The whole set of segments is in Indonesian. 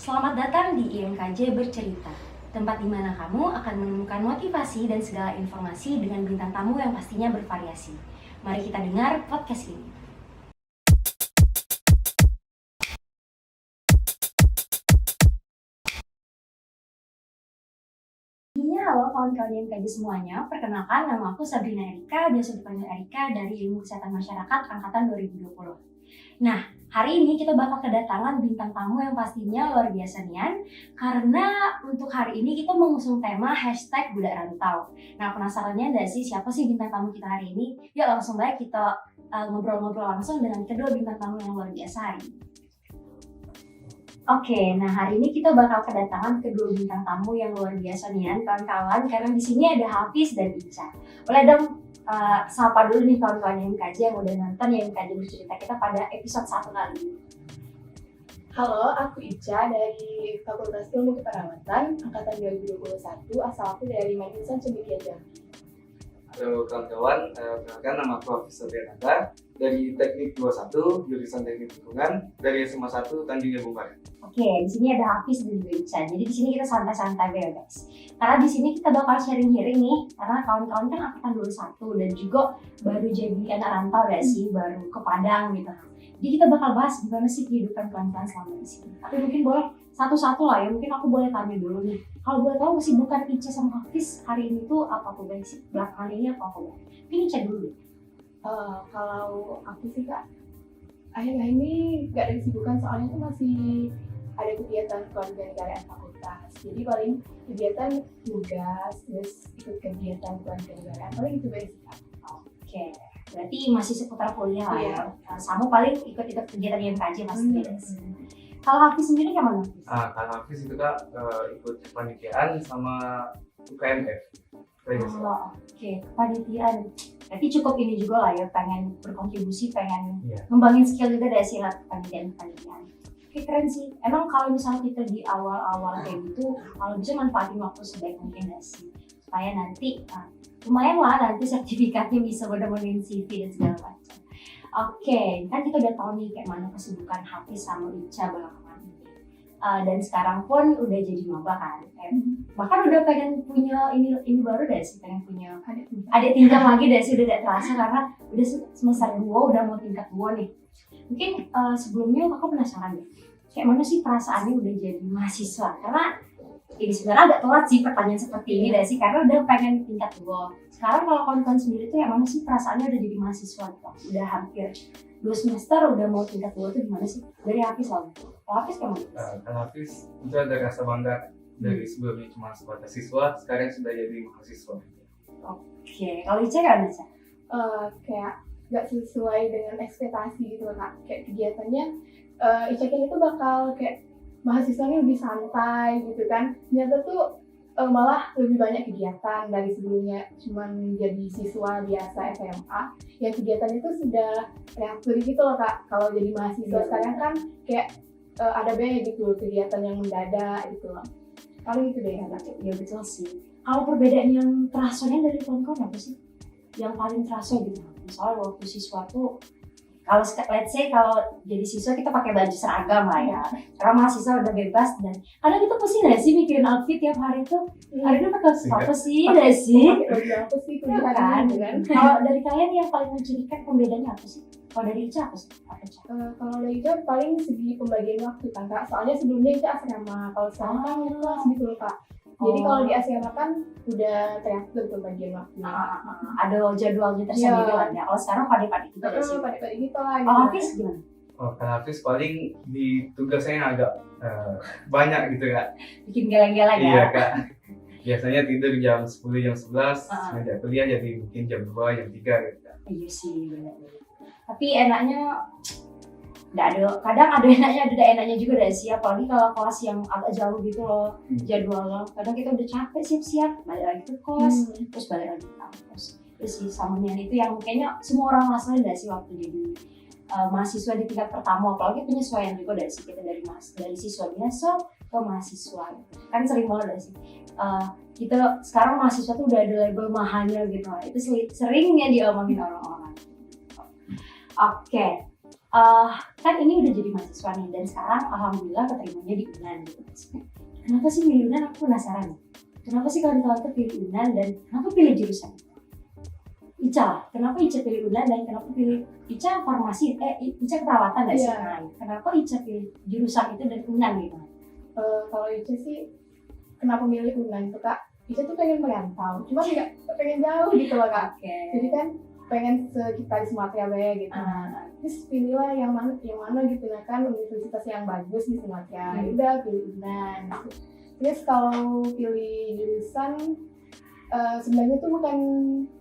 Selamat datang di IMKJ Bercerita, tempat di mana kamu akan menemukan motivasi dan segala informasi dengan bintang tamu yang pastinya bervariasi. Mari kita dengar podcast ini. Halo kawan-kawan IMKJ semuanya, perkenalkan nama aku Sabrina Erika, biasa dipanggil Erika dari Ilmu Kesehatan Masyarakat Angkatan 2020. Nah, hari ini kita bakal kedatangan bintang tamu yang pastinya luar biasa nian, karena untuk hari ini kita mengusung tema #Budak Rantau. Nah, penasarannya nggak sih siapa sih bintang tamu kita hari ini? Yuk langsung baik kita ngobrol-ngobrol langsung dengan kedua bintang tamu yang luar biasa hari ini. Oke, nah hari ini kita bakal kedatangan kedua bintang tamu yang luar biasa nian, kawan-kawan, karena di sini ada Hafiz dan Ica. Boleh dong sapa dulu nih kawan-kawan IMKJ yang udah nonton IMKJ Bercerita kita pada episode 1 kali ini. Halo, aku Ica dari Fakultas Ilmu Keperawatan Angkatan 2021, asal aku dari Manjusan Cendekia Jambi. Halo kawan-kawan, perkenalkan nama aku Hafiz Sabriananda dari Teknik 21, jurusan Teknik Lingkungan dari SMA 1 Tanjung Jabung Barat. Oke, di sini ada Hafiz dan juga Ica. Jadi di sini kita santai-santai ya guys. Karena di sini kita bakal sharing-sharing nih, karena kawan-kawan kan angkatan 21 dan juga baru jadi anak rantau ya sih, baru ke Padang gitu. Jadi kita bakal bahas gimana sih kehidupan kawan-kawan selama di sini. Tapi mungkin boleh satu-satu lah ya, mungkin aku boleh tanya dulu nih. Kalau boleh tahu kesibukan Ica sama Hafiz hari ini tuh apa tuh guys? Belakangan ini apa tuh? Ini Ica dulu. Kalau aku sih Kak, akhir-akhir ini gak ada kesibukan soalnya tuh masih ada kegiatan kewarganegaraan fakultas. Jadi paling kegiatan tugas, terus ikut kegiatan kewarganegaraan, paling itu guys Kak. Oke, berarti masih seputar kuliah lah ya. Iya. Sama paling ikut-ikut kegiatan IMKJ pasti guys. Kalau Hafiz sendiri gimana? Kalau Hafiz itu Kak ikut kepanitiaan sama UKMF. Oke, kepanitiaan. Berarti cukup ini juga lah ya, pengen berkontribusi, pengen Iya. ngembangin skill juga dari sih kepanitiaan. Oke, keren sih. Emang kalau misalnya kita di awal-awal kayak gitu, kalau bisa manfaatin waktu sebaik mungkin gak sih? Supaya nanti lumayan lah nanti sertifikatnya bisa bener-benerin CV dan segala macam. Oke, kan kita udah tahu nih kayak mana kesibukan Hafiz sama Ica belakangan ini. Dan sekarang pun udah jadi maba kan. Bahkan udah pengen punya ini baru deh sih, pengen punya adik tingkat lagi deh sih, udah gak terasa karena udah semester 2 udah mau tingkat 2 nih. Mungkin sebelumnya aku penasaran deh, kayak mana sih perasaannya udah jadi mahasiswa? Karena ini sebenarnya agak telat sih pertanyaan seperti ini deh sih, karena udah pengen tingkat 2. Sekarang kalau kawan-kawan sendiri tuh yang mana sih perasaannya udah jadi mahasiswa gitu? Udah hampir 2 semester udah mau tingkat 2 tuh gimana sih? Dari Hafiz lah. Kalau Hafiz gimana? Kalau Hafiz itu ada rasa bangga dari sebelumnya cuma sebatas siswa, sekarang sudah jadi mahasiswa. Oke, kalau Ica gak bisa? Kayak gak sesuai dengan ekspektasi gitu Kak. Kayak kegiatannya, Ica kira itu bakal kayak mahasiswanya lebih santai gitu kan. Ternyata tuh malah lebih banyak kegiatan dari sebelumnya cuman jadi siswa biasa SMA yang kegiatan itu sudah reaktif gitu loh Kak. Kalau jadi mahasiswa sekarang kan kayak ada banyak gitu kegiatan yang mendadak gitu loh. Paling itu deh Kak. Ya betul sih. Kalau perbedaan yang terasanya dari kawan-kawan apa sih? Yang paling terasa gitu. Misalnya waktu siswa tuh, kalau let's say kalau jadi siswa kita pakai baju seragam lah ya. Karena mahasiswa udah bebas dan kadang kita pasti nggak sih mikirin outfit tiap hari tuh. Hari ini pakai apa sih? Nggak sih? Baju apa sih Ya kuliah kan? gitu kan? Kalau dari kalian yang paling mencirikan pembedanya apa sih? Kalau dari Ica apa sih? Apa Ica? Kalau dari itu paling segi pembagian waktu kan Kak. Soalnya sebelumnya itu asrama, kalau sekarang kan kelas gitu loh Kak. Jadi kalau di asrama kan udah teratur pembagian waktunya. Ada jadwalnya tersendiri lah ya. Kalau sekarang pade-pade gitu ya sih. Pada gitu lah. Kalau Hafiz gimana? Kalau Hafiz paling di tugasnya agak banyak gitu Kak. Bikin geleng-geleng ya? Iya Kak. Biasanya tidur jam 10, jam 11, semenjak kuliah jadi mungkin jam 2, jam 3 gitu Kak. Iya sih, benar. Tapi enaknya nggak ada, kadang ada enaknya, ada enaknya juga deh sih, apalagi kalau kelas yang agak jauh gitu loh jadwalnya. Kadang kita udah capek siap-siap, balik lagi ke kos, terus balik lagi ke kampus. Terus sih sama itu yang kayaknya semua orang rasain deh sih waktu jadi mahasiswa di tingkat pertama, apalagi penyesuaian juga dari kita dari siswa biasa ke mahasiswa. Kan sering banget deh sih. Kita sekarang mahasiswa tuh udah ada label mahalnya gitu, itu seringnya diomongin orang-orang. Oke. kan ini udah jadi mahasiswa nih dan sekarang alhamdulillah keterimanya di UNAN gitu. Kenapa sih milih UNAN? Aku penasaran. Kenapa sih kawan-kawan tuh pilih UNAN dan kenapa pilih jurusan? Ica, kenapa Ica pilih UNAN dan kenapa pilih Ica farmasi? Ica keperawatan nggak sih? Iya. Nah, kenapa Ica pilih jurusan itu dan UNAN gitu? Kalau Ica sih kenapa milih UNAN tuh Kak? Ica tuh pengen merantau, cuma nggak pengen jauh gitu loh Kak. Oke. Jadi kan pengen sekitar di Sumatera Barat gitu. Terus pilihlah yang mana gitu nah kan universitas yang bagus di Sumatera. Udah pilih UNAN. Terus kalau pilih jurusan sebenarnya tuh bukan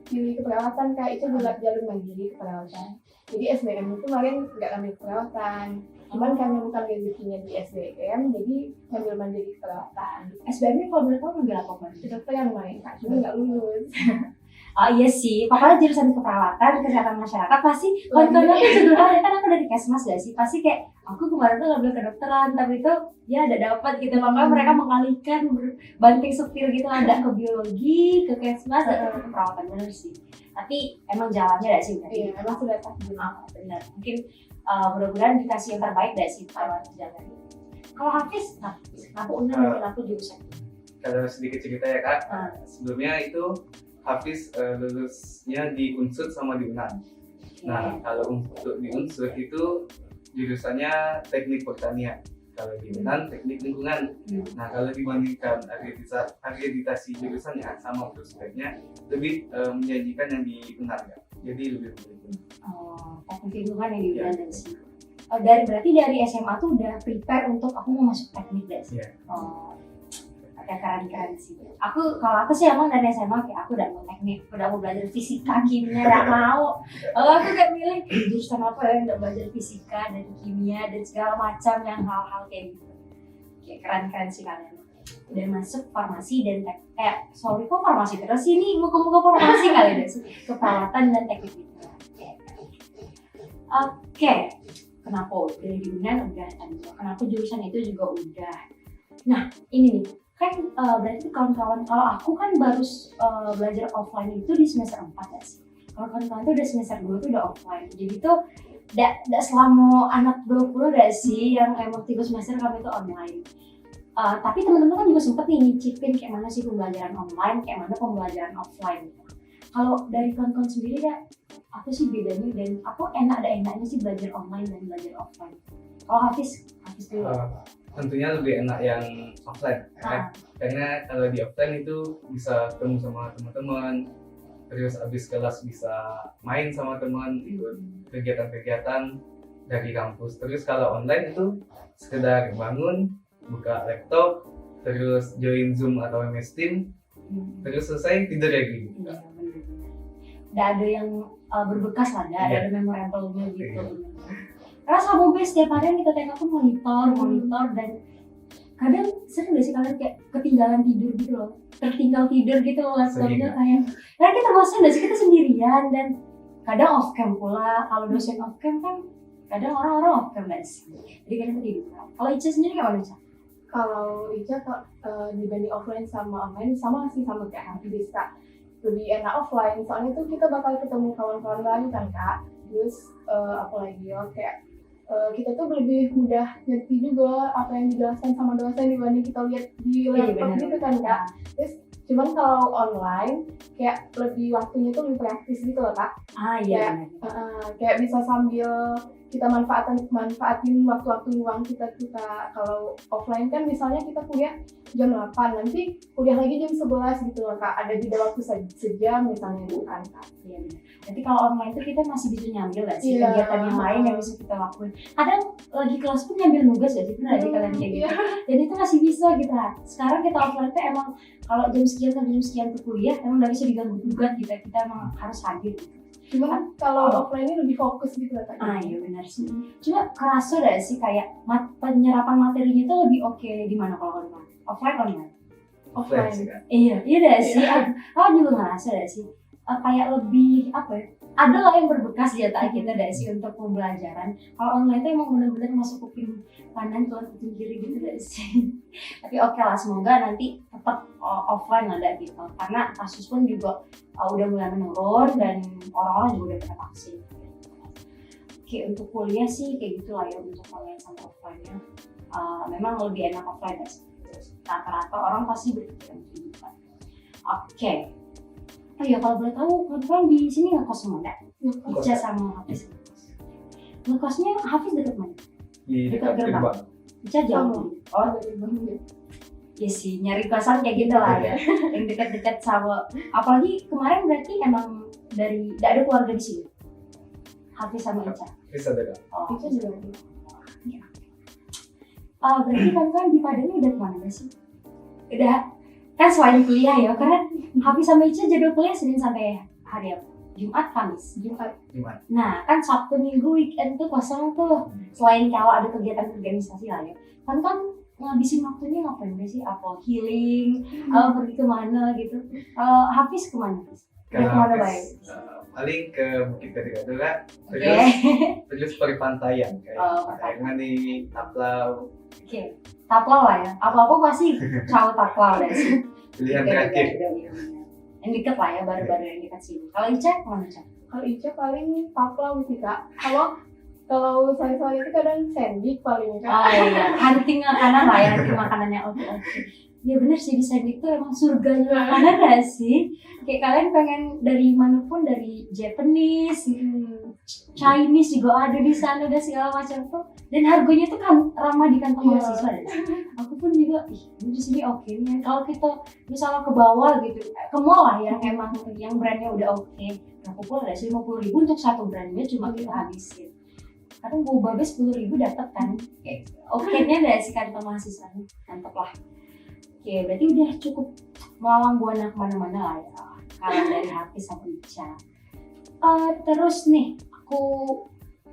pilih keperawatan Kak, itu jalur mandiri keperawatan. Jadi SBM itu kemarin nggak ambil keperawatan. Cuman karena bukan rezekinya di SBM, jadi ngambil mandiri keperawatan. SBM kalau boleh tahu ngambil apa Mbak? Kedokteran kemarin Kak, cuma nggak lulus. Oh iya sih, pokoknya jurusan keperawatan, kesehatan masyarakat pasti kawan-kawan aku juga kan aku dari Kesmas gak sih? Pasti kayak aku kemarin tuh ngambil kedokteran, tapi itu ya ada dapat gitu. Makanya mereka mengalihkan banting setir gitu, ada ke biologi, ke Kesmas, dan ke keperawatan bener sih. Tapi emang jalannya gak sih? Iya, emang sudah takdir. Bener. Mungkin mudah-mudahan dikasih yang terbaik gak sih kalau jalan. Kalau Hafiz, kenapa UNAN dan kenapa jurusan? Kalau sedikit cerita ya Kak, sebelumnya itu Hafiz lulusnya di Unsur sama di UNAN. Nah, kalau untuk di Unsur itu jurusannya teknik pertanian. Kalau di UNAN teknik lingkungan. Nah, kalau dibandingkan akreditasi jurusannya sama prospeknya lebih menjanjikan yang di UNAN ya. Jadi lebih memilih. Oh, teknik lingkungan yang di UNAN sih. Berarti dari SMA tuh udah prepare untuk aku mau masuk teknik deh sih. Yeah. Oh, ada keren sih. Kalau aku sih emang dari SMA kayak aku udah mau teknik, udah mau belajar fisika, kimia, nggak mau. Aku kayak milih jurusan apa ya, udah belajar fisika dan kimia dan segala macam yang hal-hal kayak gitu. Kayak keren sih kalian. Udah masuk farmasi dan sorry kok farmasi terus sih nih, muka-muka farmasi kali deh sih, keperawatan dan teknik itu. Oke. Kenapa dari di UNAN udah tadi, kenapa jurusan itu juga udah. Nah ini nih kan berarti kawan-kawan, kalau aku kan baru belajar offline itu di semester 4 ya sih. Kalau kawan-kawan tuh udah semester 2 tuh udah offline, jadi tuh tidak selama anak 20 udah sih yang emang 3 semester kami tuh online. Tapi teman-teman kan juga sempet nih nyicipin kayak mana sih pembelajaran online, kayak mana pembelajaran offline. Kalau dari kawan-kawan sendiri ya, apa sih bedanya dan apa ada enaknya sih belajar online dan belajar offline? Kalau Hafiz dulu. Tentunya lebih enak yang offline karena kalau di offline itu bisa ketemu sama teman-teman, terus abis kelas bisa main sama teman, ikut kegiatan-kegiatan dari kampus. Terus kalau online itu sekedar bangun, buka laptop, terus join Zoom atau MS Team, terus selesai tidur lagi. Iya, benar. Udah ada yang berbekas lah, ada memorable-nya gitu. Karena sama gue setiap hari kita tengok tuh monitor dan kadang sering gak sih kalian kayak ketinggalan tidur gitu loh, tertinggal tidur gitu loh laptopnya kayak. Karena kita bosan gak sih, kita sendirian dan kadang off cam pula. Kalau dosen off cam kan kadang orang-orang off cam gak sih, jadi kadang ketiduran. Kalau Ica sendiri gimana Ica? Kalau Ica dibanding offline sama online sama sih, sama kayak Hafiz Kak. Lebih enak offline, soalnya tuh kita bakal ketemu kawan-kawan baru kan Kak. Terus apalagi kayak kita tuh lebih mudah ngerti juga apa yang dijelaskan sama dosen dibanding kita lihat di laptop gitu kan Kak. Terus cuman kalau online kayak lebih waktunya tuh lebih praktis gitu loh Kak. Iya. Kayak bisa sambil kita manfaatin waktu-waktu luang kita. Kalau offline kan misalnya kita kuliah jam 8, nanti kuliah lagi jam 11 gitu loh Kak. Ada jeda waktu sejam misalnya gitu kan Kak. Iya benar. Nanti kalau online tuh kita masih bisa nyambil gak sih kegiatan yang lain yang bisa kita lakuin. Kadang lagi kelas pun nyambil nugas gak sih? Pernah di kalian kayak gitu? Dan itu masih bisa gitu lah. Sekarang kita offline tuh emang kalau jam sekian sampai jam sekian tuh kuliah emang gak bisa diganggu-gugat gitu. Kita emang harus hadir gitu. Cuman kalau offline ini lebih fokus gitu lah Kak. Iya benar sih. Cuma kerasa gak sih kayak penyerapan materinya tuh lebih oke di mana kalau online? Offline? Offline sih Kak. Iya gak sih? Aku juga ngerasa gak sih? Kayak lebih apa ya? Ada lah yang berbekas di otak kita gak sih untuk pembelajaran. Kalau online tuh emang benar-benar masuk kuping kanan keluar kuping kiri gitu gak sih? Tapi oke lah, semoga nanti tetap offline ada gitu. Karena kasus pun juga udah mulai menurun dan orang-orang juga udah pada vaksin. Kayak untuk kuliah sih kayak gitu lah ya, untuk online sama offline-nya. Memang lebih enak offline ya. Rata-rata orang pasti berpikiran gitu kan. Oke. Oh ya kalau boleh tahu, kan di sini ngekos semua enggak? Ica sama Hafiz. Ngekosnya Hafiz dekat mana? Di Dekat dekat gerbang. gerbang. Ica jauh. Oh, dari Bandung. iya sih, nyari kosan kayak gitu lah ya. Yang dekat-dekat sama, apalagi kemarin berarti emang dari, tidak ada keluarga di sini. Hafiz sama Ica. Bisa ada. Oh, Ica juga ada. berarti kan di Padang udah kemana gak sih? Udah, kan selain kuliah ya, karena Hafiz sama Ica jadwal kuliah Senin sampai hari apa? Jumat, Kamis. Jumat. Gimana? Nah, kan Sabtu Minggu weekend tuh kosong tuh. Selain kalau ada kegiatan organisasi lah ya. Kan ngabisin waktunya ngapain sih? Apa healing, pergi kemana gitu. Hafiz kemana? Udah kemana baik? Paling ke Bukit Gading-Gading, Oke. terus perpantaian kayak Pantai. di Taplau. Oke. Taplau lah ya. Apa-apa pasti cowok Taplau deh sih. Pilihan terakhir. Yang deket lah ya, baru-baru yang dekat sini. Kalau Ica kemana Ica? Kalau Ica paling Taplau sih kak. Kalau saya itu kadang Sendik paling kak. Oh iya, hunting makanan lah ya, hunting makanannya. Oke. Ya bener sih, di Sendik tuh emang surganya makanan gak sih? Kayak kalian pengen dari manapun, dari Japanese, Chinese juga ada di sana dan segala macam tuh. Dan harganya tuh kan ramah di kantong mahasiswa deh. Aku pun juga, ini di sini oke nih. Kalau kita misalnya ke bawah gitu, ke mall lah yang emang yang brandnya udah oke. Aku pun ada sih 50.000 untuk satu brandnya cuma kita habisin. Kadang gue babes 10.000 dapat kan. Oke-nya dari si kantong mahasiswa, mantap lah. Oke, berarti udah cukup melawang buana kemana-mana lah ya. Kalau dari Hafiz sama Ica. Terus nih, aku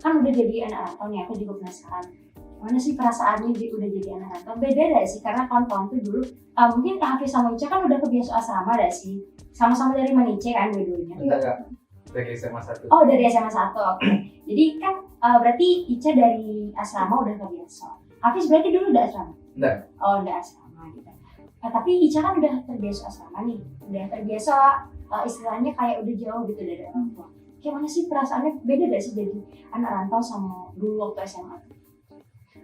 kan udah jadi anak rantau nih, aku juga penasaran. Mana sih perasaannya udah jadi anak rantau? Beda gak sih? Karena kawan-kawan tuh dulu, mungkin Hafiz sama Ica kan udah kebiasa asrama gak sih? Sama-sama dari Manice kan dua-duanya? Enggak. Dari SMA 1. Oh, dari SMA 1, oke. Jadi kan berarti Ica dari asrama udah kebiasa. Hafiz berarti dulu udah asrama? Enggak. Oh, udah asrama gitu. Tapi Ica kan udah terbiasa asrama nih, udah terbiasa istilahnya kayak udah jauh gitu dari orang tua. Gimana sih perasaannya, beda gak sih jadi anak rantau sama dulu waktu SMA?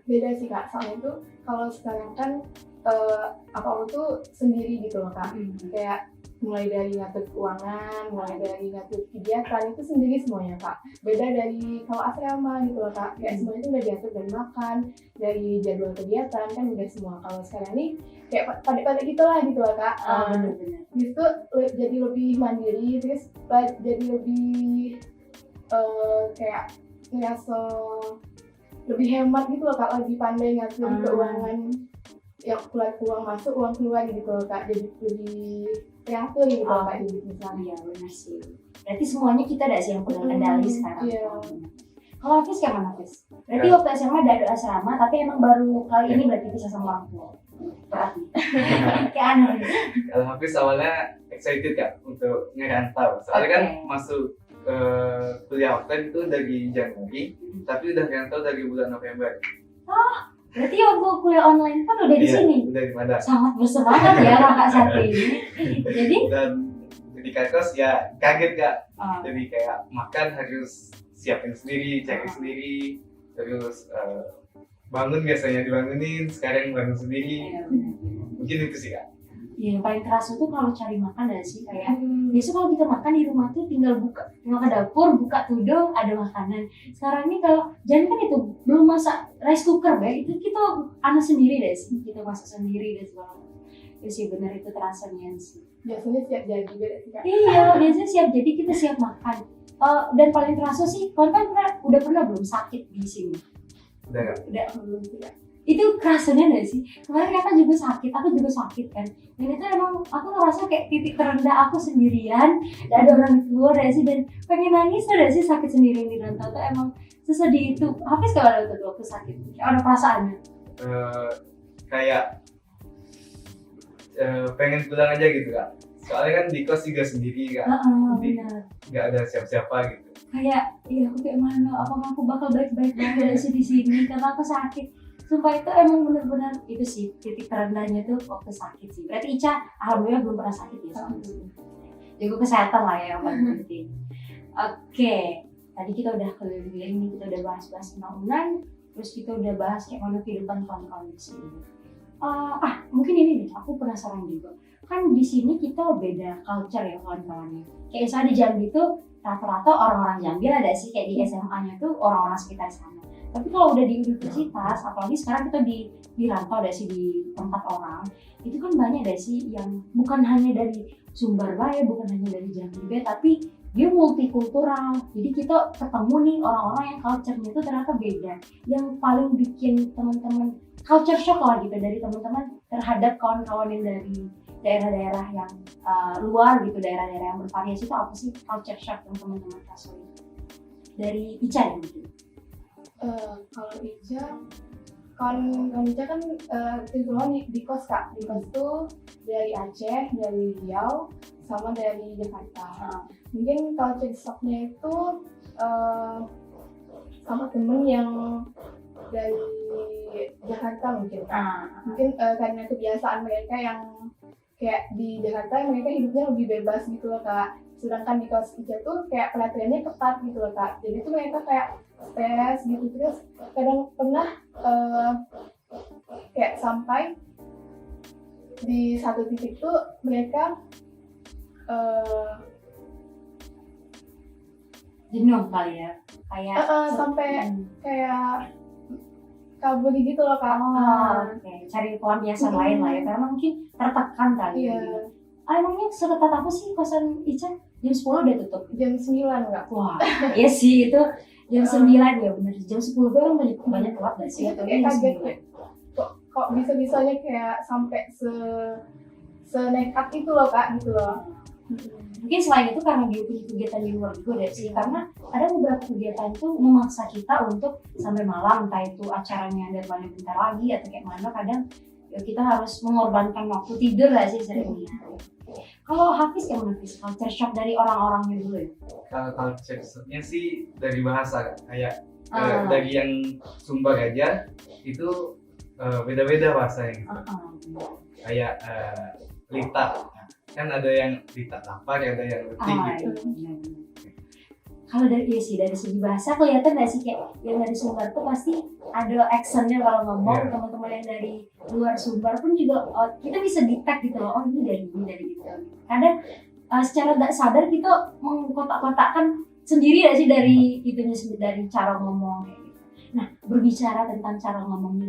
Beda sih kak, soalnya tuh kalau sekarang kan apa-apa tuh sendiri gitu loh kak. Kayak mulai dari ngatur keuangan, mulai dari ngatur kegiatan itu sendiri semuanya kak. Beda dari kalau asrama gitu loh kak, kayak semuanya itu udah diatur dari makan, dari jadwal kegiatan kan udah semua. Kalau sekarang nih kayak pada gitu lah kak. Bener-bener. Itu jadi lebih mandiri, terus jadi lebih kayak ngerasa lebih hemat gitu loh kak, lebih pandai ngatur keuangan, yang uang masuk uang keluar gitu loh kak, jadi lebih kreatif gitu loh kak gitu misalnya. Iya benar sih. Berarti semuanya kita ada sih yang pegang kendali sekarang. Iya. Kalau Hafiz kayak mana Hafiz? Berarti waktu SMA ada asrama, tapi emang baru kali ini berarti bisa sama orang tua. Berarti kayak aneh. Kalau Hafiz awalnya excited kak untuk ngerantau. Soalnya kan masuk kuliah offline itu dari Januari, tapi udah ngerantau dari bulan November. Berarti waktu kuliah online kan udah di sini. Udah di Padang. Sangat bersemangat ya kakak satu ini. Jadi Dan di kos ya kaget kak. Oh. Jadi kayak makan harus siapin sendiri, cari sendiri, terus bangun biasanya dibangunin, sekarang bangun sendiri. Iya, benar. Mungkin itu sih kak. Ya, yang paling kerasa tuh kalau cari makan gak sih, kayak biasa kalau kita makan di rumah tuh tinggal tinggal ke dapur, buka tudung, ada makanan. Sekarang ini kalau jangan kan itu belum masak rice cooker ya, itu kita anak sendiri deh sih, kita masak sendiri dan segala macam. Ya sih benar itu terasa nih sih. Biasanya siap jadi beda sih kak. Iya, biasanya siap jadi kita siap makan. Dan paling terasa sih, kalian kan udah pernah belum sakit di sini? Udah kak. Udah belum tidak? Itu kerasanya gak sih? Kemarin kakak juga sakit, aku juga sakit kan. Dan itu emang aku ngerasa kayak titik terendah aku sendirian, gak ada orang tua gak sih, dan pengen nangis gak sih sakit sendirian di rantau tuh emang sesedih itu. Hafiz kalau ada tuh waktu sakit, ada perasaannya? Kayak pengen pulang aja gitu kak. Soalnya kan di kos juga sendiri kak. Benar. Gak ada siapa-siapa gitu. Kayak, iya aku kayak mana, apakah aku bakal baik-baik banget sih di sini karena aku sakit. Sumpah itu emang benar-benar itu sih titik terendahnya tuh waktu sakit sih. Berarti Ica alhamdulillah belum pernah sakit ya soalnya. Jaga kesehatan lah ya yang paling penting. Oke. tadi kita udah keliling nih, kita udah bahas-bahas tentang Unan, terus kita udah bahas kayak mana kehidupan kawan-kawan di sini. Mungkin ini nih, aku penasaran juga. Kan di sini kita beda culture ya kawan-kawannya. Kayak misalnya di Jambi itu rata-rata orang-orang Jambi ada sih, kayak di SMA-nya tuh orang-orang sekitar sana. Tapi kalau udah di universitas, apalagi sekarang kita di rantau ada sih di tempat orang, itu kan banyak ada sih yang bukan hanya dari Sumbar Bae, bukan hanya dari Jambi Bae, tapi dia multikultural. Jadi kita ketemu nih orang-orang yang culture-nya itu ternyata beda. Yang paling bikin teman-teman culture shock lah gitu dari teman-teman terhadap kawan-kawan yang dari daerah-daerah yang luar gitu, daerah-daerah yang bervariasi itu apa sih culture shock yang teman-teman rasain? Dari Ica ya mungkin. Kalau Ica, kan Ica kan kebetulan di kos Kak. Di kos tuh dari Aceh, dari Riau, sama dari Jakarta. Mungkin culture shocknya itu sama temen yang dari Jakarta mungkin. Mungkin karena kebiasaan mereka yang kayak di Jakarta mereka hidupnya lebih bebas gitu loh Kak. Sedangkan di kos Ica tuh kayak peraturannya ketat gitu loh Kak. Jadi tuh mereka kayak stres gitu, terus kadang pernah kayak sampai di satu titik tuh mereka jenuh kali ya, kayak sampai kayak kabur gitu loh Kak. oke. Cari pelampiasan lain lah ya, karena mungkin tertekan kali. Iya. Emangnya seketat apa sih kosan Ica? Jam 10 udah tutup? Jam 9 Kak. Wah, iya sih itu jam 9 ya bener. Jam 10 orang banyak telat gak sih? Iya, kayak kaget ya. Kok bisa-bisanya kayak sampai senekat itu loh Kak gitu loh. Mungkin selain itu karena dia punya kegiatan di luar juga deh sih, karena ada beberapa kegiatan itu memaksa kita untuk sampai malam, entah itu acaranya deadline bentar lagi atau kayak mana, kadang ya kita harus mengorbankan waktu tidur lah sih seringnya. Kalau Hafiz yang Hafiz culture shock dari orang-orangnya dulu ya? Kalau culture shocknya sih dari bahasa kayak dari yang Sumbar aja itu beda-beda bahasanya gitu. Kayak Lita, kan ada yang Lita Tapar, ada yang Letik gitu. Kalau dari dari segi bahasa kelihatan nggak sih kayak yang dari Sumbar tuh pasti ada accentnya kalau ngomong. Teman-teman yang dari luar Sumbar pun juga kita bisa detect gitu loh, oh ini dari gitu. Kadang secara tidak sadar kita mengkotak-kotakkan sendiri nggak sih dari itunya, dari cara ngomong kayak gitu. Nah, berbicara tentang cara ngomong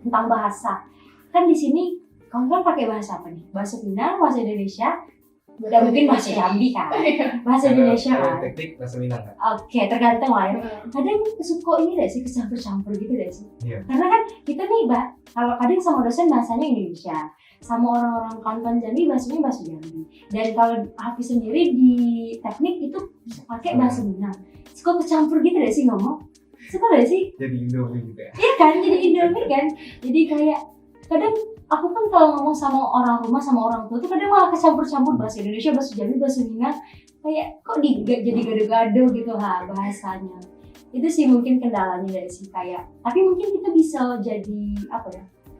tentang bahasa, kan di sini kamu kan pakai bahasa apa nih? Bahasa Minang, bahasa Indonesia, dan mungkin bahasa Jambi kan? Bahasa Indonesia kan? Teknik bahasa Minang kan? Oke, tergantung lah ya. Kadang suka ini deh sih, kecampur-campur gitu deh sih. Iya. Karena kan kita nih, kalau kadang sama dosen bahasanya Indonesia, sama orang-orang kawan-kawan Jambi bahasanya bahasa Jambi. Dan kalau Hafiz sendiri di teknik itu bisa pakai bahasa Minang. Suka kecampur gitu deh sih ngomong. Suka deh sih? Jadi Indomie juga ya? Iya kan, jadi Indomie kan. Jadi kayak kadang aku kan kalau ngomong sama orang rumah, sama orang tua tuh kadang malah kecampur-campur bahasa Indonesia, bahasa Jambi, bahasa Minang. Kayak kok jadi gado-gado gitu bahasanya. Itu sih mungkin kendalanya dari sih kayak. Tapi mungkin kita bisa jadi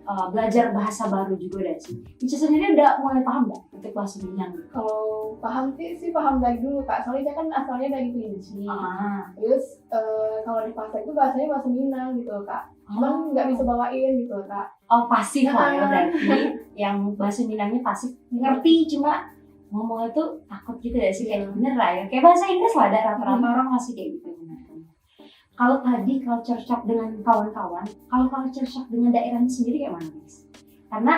belajar bahasa baru juga dari sih. Ica sendiri udah mulai paham nggak untuk bahasa Minang? Kalau paham sih paham dari dulu Kak. Soalnya dia kan asalnya dari Kerinci. Terus kalau di pasar itu bahasanya bahasa Minang gitu loh Kak. Cuman nggak bisa bawain gitu loh Kak. Oh, pasif lah ya berarti. Yang bahasa Minangnya pasif, ngerti cuma ngomongnya tuh takut gitu ya sih, kayak bener lah ya. Kayak bahasa Inggris lah, ada rata-rata orang masih kayak gitu. Kalau tadi culture shock dengan kawan-kawan, kalau culture shock dengan daerahnya sendiri kayak mana guys? Karena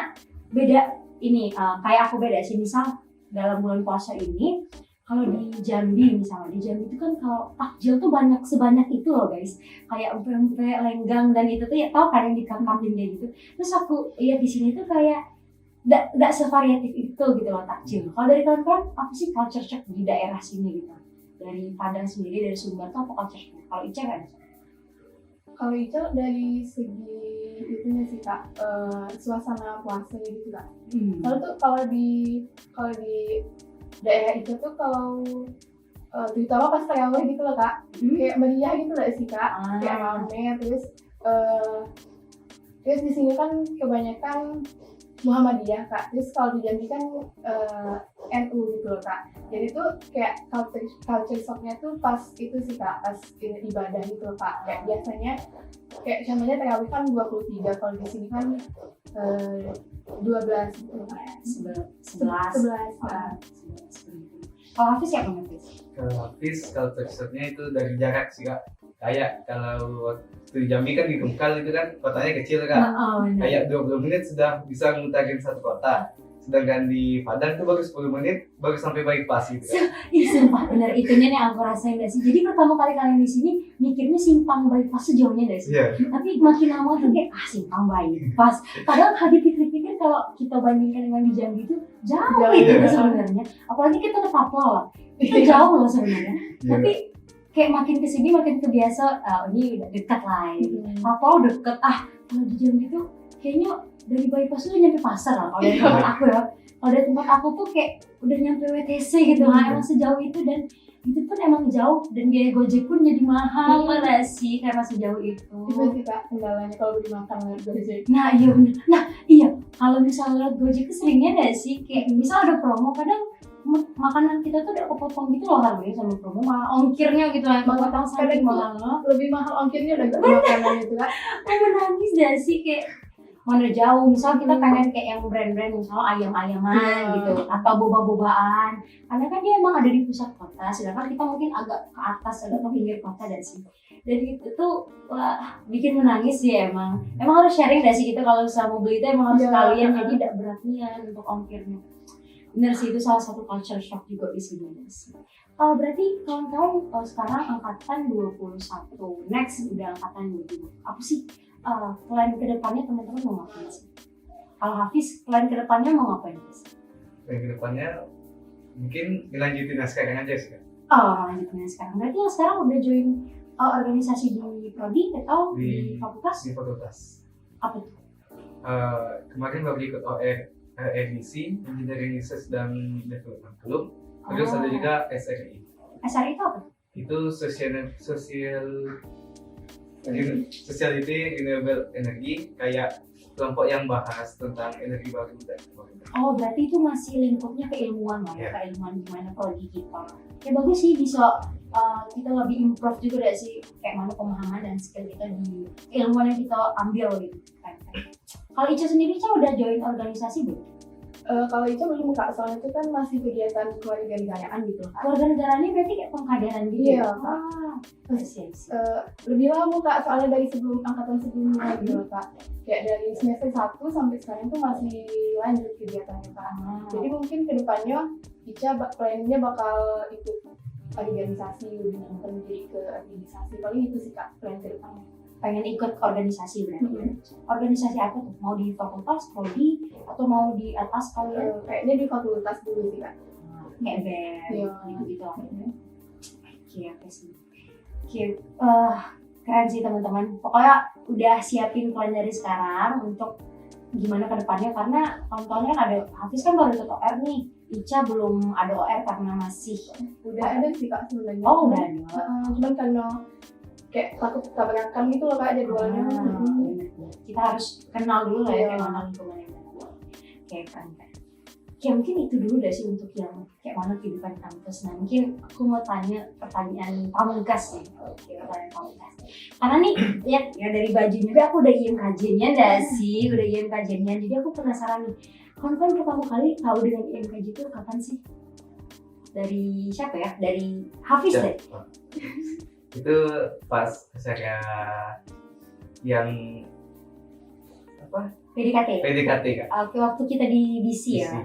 beda ini, kayak aku beda sih, misal dalam bulan puasa ini, kalau di Jambi misalnya, di Jambi itu kan kalau takjil tuh sebanyak itu loh guys, kayak empek-empek, lenggang, dan itu tuh ya tau kan yang di kampung kayak gitu. Terus aku lihat di sini tuh kayak nggak sevariatif itu gitu loh takjil. Kalau dari kawan-kawan, apa sih culture shock di daerah sini gitu? Dari Padang sendiri, dari Sumbar tuh apa culture shock? Kalau Ica kan? Kalau Ica dari segi itunya sih Kak, suasana puasa gitu Kak. Soalnya tuh kalau di daerah itu tuh kalau terutama pas tarawih gitu loh Kak, kayak meriah gitu lah sih Kak, kayak rame. Terus di sini kan kebanyakan Muhammadiyah Kak. Terus kalau di Jambi kan NU gitu loh Kak. Jadi tuh kayak culture shocknya tuh pas itu sih Kak, pas ibadah gitu loh Kak. Kayak biasanya kayak contohnya terawih kan 23, kalau di sini kan 12 gitu Kak. 11. Kalau Hafiz ya kan Hafiz? Kalau Hafiz, kalau teksturnya itu dari jarak sih kak. Kayak kalau waktu di Jambi kan di Tungkal itu kan kotanya kecil kak. Kayak 20 menit sudah bisa ngutarin satu kota. Sedangkan di Padang tuh baru 10 menit baru sampai bypass gitu kan. Ih sumpah bener, itunya nih aku rasain gak sih. Jadi pertama kali kalian di sini mikirnya simpang bypass sejauhnya gak sih? Iya. Tapi makin lama tuh kayak simpang bypass. Padahal dipikir-pikir kalau kita bandingkan dengan di Jambi itu jauh itu Iya. sebenarnya. Apalagi kita ke Papua, itu jauh loh sebenarnya. Tapi kayak makin kesini makin kebiasa. Ini udah dekat lah. Papua udah deket. Kalau di Jambi tuh kayaknya dari bypass tuh nyampe pasar lah. Kalau dari tempat aku ya. Kalau dari tempat aku tuh kayak udah nyampe WTC gitu lah. Emang sejauh itu, dan itu pun emang jauh, dan biaya Gojek pun jadi mahal lah sih karena sejauh itu. Itu sih Kak kendalanya kalau dimakan lewat Gojek. Nah iya bener. Nah iya, kalau misalnya Gojek tuh seringnya gak sih kayak misal ada promo, kadang makanan kita tuh udah kepotong gitu loh harganya sama promo, malah ongkirnya gitu lah kepotong saking mahal. Lebih mahal ongkirnya dari makanan itu Kak. Aku nangis gak sih kayak mana jauh, misal kita pengen kayak yang brand-brand misalnya ayam-ayaman gitu atau boba-bobaan, karena kan dia emang ada di pusat kota, sedangkan kita mungkin agak ke atas, agak ke pinggir kota dan sih. Dan itu tuh wah, bikin menangis sih emang harus sharing gak sih kita kalau misalnya mau beli itu emang harus sekalian, jadi tidak berat nian untuk ongkirnya. Bener sih, itu salah satu culture shock juga di sini sih. Berarti kawan-kawan sekarang angkatan 21, next udah angkatan 22. Apa sih plan kedepannya teman-teman mau ngapain sih? Kalau Hafiz, plan kedepannya mau ngapain sih? Dan kedepannya mungkin dilanjutin sekarang aja sih kak. Lanjutnya sekarang. Berarti yang sekarang udah join organisasi di Prodi atau di fakultas? Di fakultas. Apa tuh? Kemarin baru ikut EDC, Engineering Research dan Development Club. Terus ada juga SRI. SRI itu apa? Itu Sociality Renewable Energy, kayak kelompok yang bahas tentang energi baru dan terbarukan. Berarti itu masih lingkupnya keilmuan lah ya, Yeah. keilmuan gimana prodi kita. Ya bagus sih, bisa kita lebih improve juga deh sih, kayak mana pemahaman dan skill kita di keilmuan yang kita ambil gitu kan. Kalau Ica sendiri, Ica udah join organisasi belum? Kalau itu belum Kak, soalnya itu kan masih kegiatan kewarganegaraan gitu Kak. Kewarganegaraan berarti kayak pengkaderan gitu Iya, ya? Kak. Sih. Lebih lama Kak, soalnya dari sebelum angkatan sebelumnya gitu loh Kak. Kayak dari semester 1 sampai sekarang tuh masih lanjut kegiatannya Kak. Jadi mungkin kedepannya Ica plannya bakal ikut organisasi, lebih nonton jadi ke organisasi. Paling itu sih Kak plan kedepannya. Pengen ikut organisasi berarti. Organisasi apa tuh? Mau di fakultas, prodi, atau mau di atas kalian? Kayaknya di fakultas dulu sih Kak. Kayak band, Iya. gitu-gitu lah. Oke sih. Keren sih teman-teman. Pokoknya udah siapin plan dari sekarang untuk gimana ke depannya, karena kawan-kawan kan ada, Hafiz kan baru ikut OR nih, Ica belum ada OR karena masih Udah ada sih Kak sebenarnya. udah ada. Cuman karena kayak takut tabrakan gitu loh Kak jadwalnya. Bener. Kita harus kenal dulu lah ya, Iya. kayak mana lingkungan yang baru. Kan. Mungkin itu dulu deh sih untuk yang kayak mana kehidupan kampus. Nah mungkin aku mau tanya pertanyaan pamungkas nih. Pertanyaan pamungkas. Karena nih lihat ya dari bajunya, tapi aku udah IM kajiannya dah sih, udah IM kajiannya. Jadi aku penasaran nih, kawan-kawan pertama kali tahu dengan IM kaji itu kapan sih? Dari siapa ya? Dari Hafiz Ya, deh. itu pas saya yang apa? PDKT. PDKT kak. Waktu kita di BC ya. BC.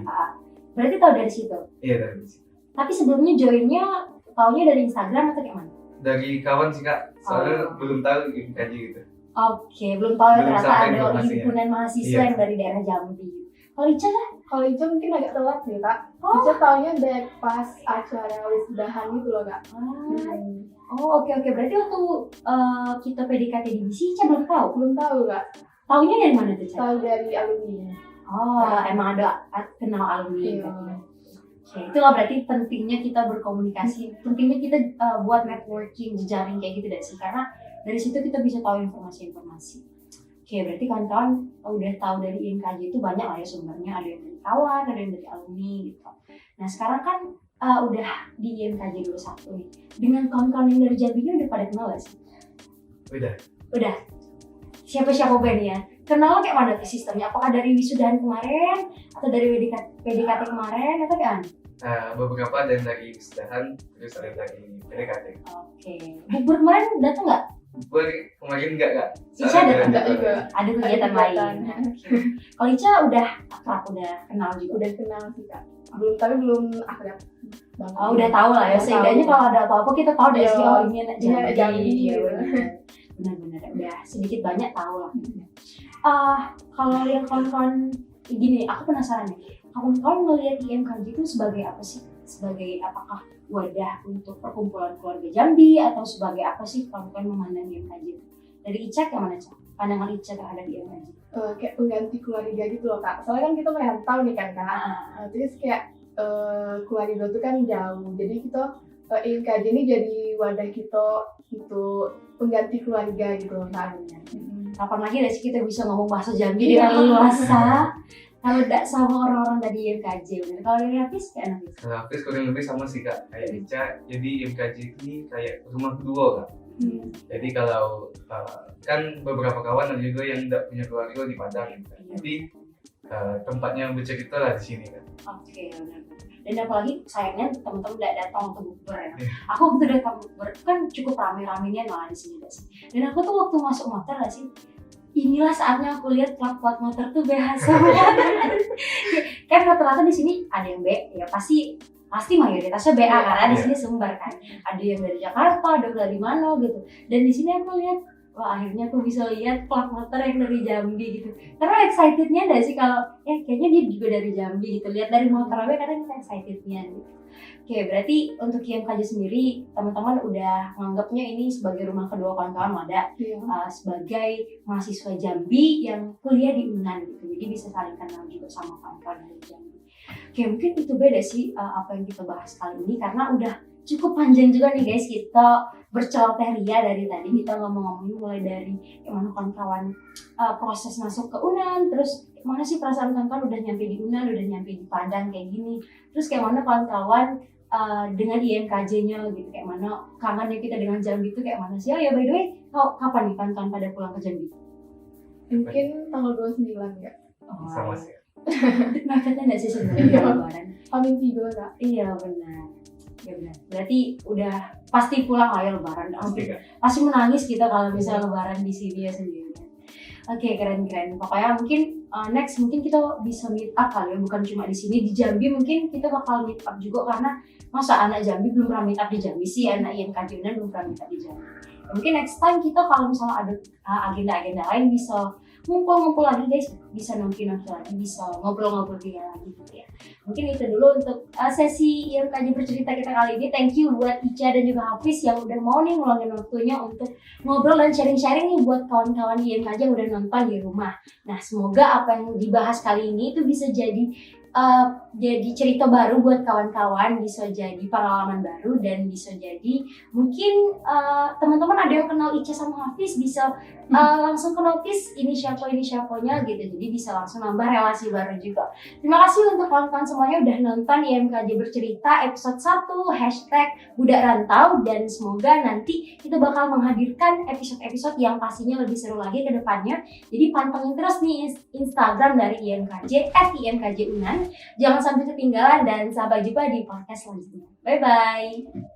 Berarti tahu dari situ. Iya dari situ. Tapi sebelumnya joinnya taunya dari Instagram atau kayak mana? Dari kawan sih kak. Soalnya Oh. belum tahu ikut kaji gitu. Oke, belum tahu ya Belum ternyata sampai ada informasinya. himpunan mahasiswa Iya. yang dari daerah Jambi. Kalau Ica lah? Kalau Ica mungkin agak telat ya Kak. Oh. Ica taunya dari pas acara wisudahan gitu loh Kak. Oke. Berarti waktu kita PDKT di BC, Ica belum tahu? Belum tahu Kak. Taunya dari mana tuh, Ica? Tahu dari alumni. Emang ada kenal alumni. Iya. Berarti. Oke, itulah berarti pentingnya kita berkomunikasi, pentingnya kita buat networking, jejaring kayak gitu deh sih, karena dari situ kita bisa tahu informasi-informasi. Oke, berarti kawan-kawan udah tahu dari IMKJ itu banyak lah ya sumbernya, ada yang dari kawan, ada yang dari alumni gitu. Nah sekarang kan udah di IMKJ 21 nih, dengan kawan-kawan yang dari Jambi ini udah pada kenal gak sih? Udah. Siapa-siapa Ben ya? Kenal kayak mana tuh sistemnya? Apakah dari wisudahan kemarin atau dari PDKT kemarin atau kayak mana? Nah, beberapa ada yang dari wisudahan, terus ada yang dari PDKT. Oke. Bubur kemarin datang nggak? Bubur kemarin enggak kak? Ica Soalnya datang Enggak juga. Ada kegiatan lain. Kalau Ica udah akrab, udah kenal juga. Udah kenal sih kak. Belum akrab banget. Oh, udah tahu lah ya. Udah Setidaknya tahu. kalau ada apa-apa kita tahu dari Iya. sini, oh ini anak Iya, Jambi. Jambi, Iya, gitu. benar-benar udah sedikit banyak tahu lah. Kalau yang kawan-kawan gini, aku penasaran nih. Kawan-kawan ngelihat IMKJ itu sebagai apa sih? Sebagai apakah wadah untuk perkumpulan keluarga Jambi atau sebagai apa sih kawan-kawan memandang IMKJ itu? Dari Ica yang mana, Cak? Pandangan Ica terhadap IMKJ? Kayak pengganti keluarga gitu loh kak. Soalnya kan kita merantau nih kan kak. Terus kayak keluarga itu kan jauh. Jadi kita IMKJ ini jadi wadah kita untuk pengganti keluarga gitu loh kak. Kapan lagi deh sih kita bisa ngomong bahasa Jambi Iya. dengan leluasa kalau tidak sama orang-orang dari IMKJ. Bener. Kalau dari Hafiz kayak apa? Kalau Hafiz kurang lebih sama sih kak, kayak Ica. Jadi IMKJ ini kayak rumah kedua kak. Jadi kalau kan beberapa kawan ada juga yang tidak punya keluarga di Padang gitu. Jadi tempatnya bercerita lah di sini kan. Oke, benar. Dan apalagi sayangnya teman-teman tidak datang untuk bukber ya. Iya. Aku waktu datang bukber kan cukup rame-ramenya malah di sini sih. Dan aku tuh waktu masuk motor gak sih, inilah saatnya aku lihat plat-plat motor tuh BH semua. Kan rata-rata di sini ada yang B, ya pasti mayoritasnya BA karena di sini sumber kan. Ada yang dari Jakarta, ada yang dari mana gitu. Dan di sini aku lihat, wah akhirnya aku bisa lihat plat motor yang dari Jambi gitu. Karena excitednya ada sih kalau kayaknya dia juga dari Jambi gitu. Lihat dari motor aja kadang kita excitednya gitu. Oke, berarti untuk IMKJ sendiri teman-teman udah nganggapnya ini sebagai rumah kedua kawan-kawan ada sebagai mahasiswa Jambi yang kuliah di UNAN gitu. Jadi bisa saling kenal juga sama kawan-kawan dari Jambi. Oke, mungkin itu beda sih apa yang kita bahas kali ini karena udah cukup panjang juga nih guys, kita berceloteh ria dari tadi, kita ngomong-ngomongin mulai dari gimana kawan-kawan proses masuk ke UNAN, terus mana sih perasaan kawan-kawan udah nyampe di UNAN, udah nyampe di Padang kayak gini, terus kayak mana kawan-kawan dengan IMKJ-nya gitu, kayak mana kangennya kita dengan Jambi itu kayak mana sih. Oh ya by the way, kapan nih kawan-kawan pada pulang ke Jambi? Mungkin tanggal 29 ya. Sama sih. Mepetnya nggak sih sebenarnya lebaran? Amin 3 kak. Iya benar. Ya benar. Berarti udah pasti pulang lah ya lebaran. Pasti kak. Pasti menangis kita kalau misalnya lebaran di sini ya sendirian. Oke, keren-keren. Pokoknya mungkin next mungkin kita bisa meet up kali ya, bukan cuma di sini, di Jambi mungkin kita bakal meet up juga karena masa anak Jambi belum pernah meet up di Jambi sih, anak IMKJ belum pernah meet up di Jambi. Mungkin next time kita kalau misalnya ada agenda-agenda lain bisa ngumpul-ngumpul lagi guys, bisa nongki-nongki lagi, bisa ngobrol-ngobrol lagi gitu ya. Mungkin itu dulu untuk sesi IMKJ bercerita kita kali ini. Thank you buat Ica dan juga Hafiz yang udah mau nih ngeluangin waktunya untuk ngobrol dan sharing-sharing nih buat kawan-kawan IMKJ yang udah nonton di rumah. Nah, semoga apa yang dibahas kali ini itu bisa jadi cerita baru buat kawan-kawan, bisa jadi pengalaman baru, dan bisa jadi mungkin teman-teman ada yang kenal Ica sama Hafiz bisa langsung ke notice ini siapanya gitu, jadi bisa langsung nambah relasi baru juga. Terima kasih untuk kawan-kawan semuanya udah nonton IMKJ bercerita episode 1 #Budak Rantau, dan semoga nanti kita bakal menghadirkan episode-episode yang pastinya lebih seru lagi ke depannya. Jadi pantengin terus nih Instagram dari IMKJ @IMKJ Unan. Jangan sampai ketinggalan dan sampai jumpa di podcast selanjutnya. Bye bye.